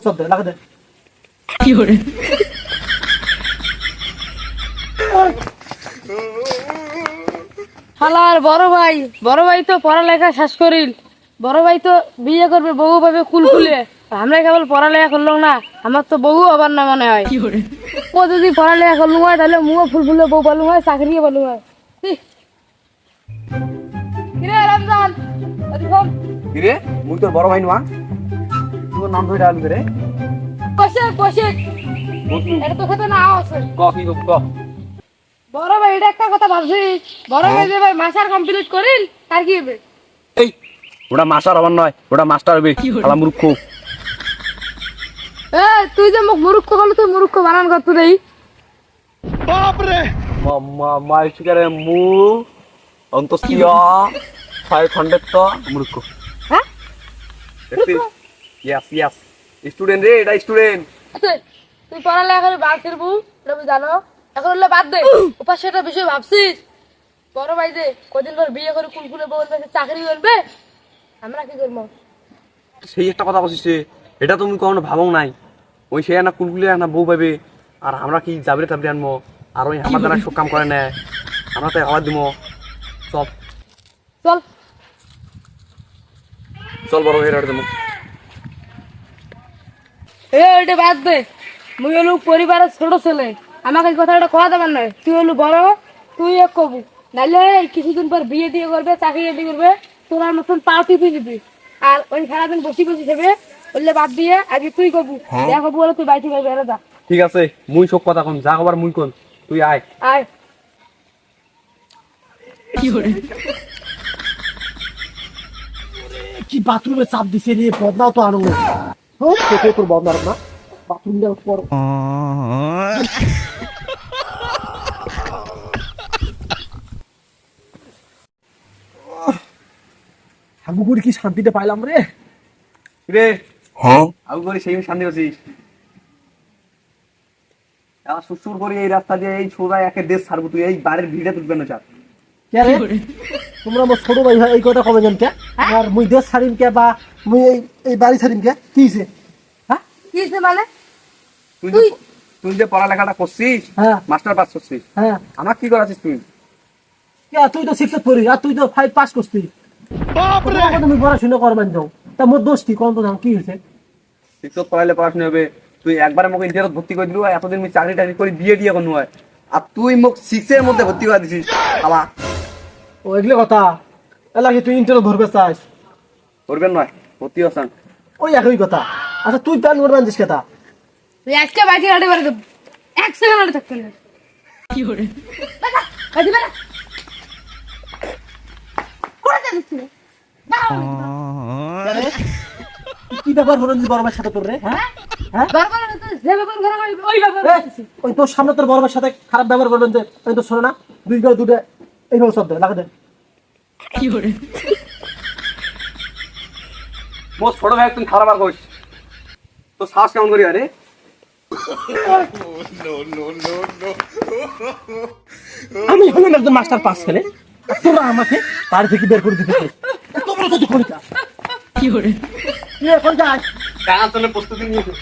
শব্দ লাগা দে কি করে হালার বড় ভাই তো পড়ালেখা শেষ করিল। বড় ভাই তো বিয়ে করবে, বউ পাবে কুলকুলে। আমরা কেবল পড়ালেখা করলাম না, আমার তো বউ আবার না মনে হয়। কি করে ও যদি পড়ালেখা করলুম হয় তাহলে মুও ফুলফুলে বউ পালুম হয়, চাকরিও পালুম হয়। কিরে রমজান, কিরে মুই তোর বড় ভাই নোয়া তোর নাম ধরে আলু রে কষে এটা তো খেতে না আছে। কফি ক বড় ভাই এটা একটা কথা ভাবছি, বড় ভাই যে ভাই মাস্টার কমপ্লিট করিল তার কি হবে? এই ওটা মাস্টার হবার নয়, ওটা মাস্টার হবে শালা মূর্খ। এ তুই যে মুখ মূর্খ বলে, তুই মূর্খ বানান করতে দেই। বাপ রে মা শিকারে মু অন্তস্তিয়া ছয় খন্ডের তো মূর্খ। হ্যাঁ ইয়াস স্টুডেন্ট রে, এটা স্টুডেন্ট। তুই পড়ালেখা করে বাদ ফিরবু, এটা তুই জানো। এখন হলে বাদ দে, উপাস সেটা বিষয় ভাবছিস। বড় ভাই যে কদিন পর বিয়ে করে কুলকুলে বউ চাকরি করবে, আমরা কি করবো? সেই একটা কথা বলছিস, এটা তুমি কখনো ভাবো নাই? ওই সে না কুলকুলি না বউ পাবে, আর আমরা কি জাবরে তাবরে আনবো, আর ওই আমার দ্বারা সব কাম করে নেয়, আমরা তাই আবার দিব সব। চল চল বড় ভাই দেবো। এটা বাদ দে, মুই হলু পরিবারের ছোট ছেলে, আমাকে এই কথাটা কওয়া যাবার নয়। তুই হলু বড়, তুই এক কবু, নাইলে কিছুদিন পর বিয়ে দিয়ে করবে, চাকরি দিয়ে করবে, তোর মতন পাও টিপি দিবি। আর ওই সারাদিন বসি খাবে, বললে বাদ দিয়ে আগে তুই কবু, যা কবু বলে তুই বাইতে পারবি। যা ঠিক আছে, মুই সব কথা কোন, যা খবর মুই কোন, তুই আয়। আয়। কি করে কি বাথরুমে চাপ দিছে রে, বদনাও তো আনো তোর বদনার না বাথরুম দেওয়ার পর হাগু করে কি শান্তিতে পাইলাম রে। রে আউ করে সেই শান্তি আছিস? শ্বশুর করে এই রাস্তা দিয়ে এই সোজা একে দেশ ছাড়বো, তুই এই বাড়ির ভিড়ে তুলবে না চাপ। কে রে তোমরা আমার ছোট ভাই এই কথা কবে জান কে? আর মুই দেশ ছাড়িম কে বা মুই এই বাড়ি ছাড়িম কে? কি হইছে? হ্যাঁ কি হইছে মানে? তুই যে পড়ালেখাটা করছিস, হ্যাঁ মাস্টার পাস করছিস, হ্যাঁ আমার কি করাছিস তুই? কে তুই তো 6 পড়ি আর তুই তো 5 পাস করছিস। বাপ রে তুমি পড়াশোনা করবেন যাও, তা মোর দোষ কি কোন তো জান কি হইছে? শিক্ষক পড়াইলে পড়াশোনা হবে, তুই একবারে মোক ইন্টারভিউ ভর্তি করে দিলু, এতদিন আমি চাকরি টাকরি করে বিয়ে করনু হয়, আর তুই মোক 6 এর মধ্যে ভর্তি করে দিছিস। বাবা ও এগুলো কথা এলাকি তুই ইন্টারভিউ ধরবে চাস? করবেন নয়, ভর্তি হসান। ওই একই কথা। আচ্ছা তুই প্ল্যান করবেন দিস কথা? তুই আজকে বাইতে গাড়ি বাড়ি দেব, এক সেকেন্ড আগে থাকতে না। কি করে বাইতে বেড়া করে দিছিস কি ব্যাপার হলো বড় ভাইয়ের সাথে তোর রে? হ্যাঁ হ্যাঁ বারবার তো যে ব্যাপার ঘরে ওই ব্যাপার করতেছিস। ওই তোর সামনে তোর বড় ভাইয়ের সাথে খারাপ ব্যবহার করবেন যে আমি তো শোনো না, দুই গাল দুটো এইভাবে শব্দ লাগা দে। কি করে মোর ছোট ভাই তুই খারাপ আর কইস, তো শ্বাস কেমন করি? আরে আমি হলাম একজন মাস্টার পাস খেলে, আর তোরা আমাকে বাড়ি থেকে বের করে দিতে চাই। তোমরা তো করি কি করে তুই এখন যাস। কাজ প্রস্তুতি নিয়েছে।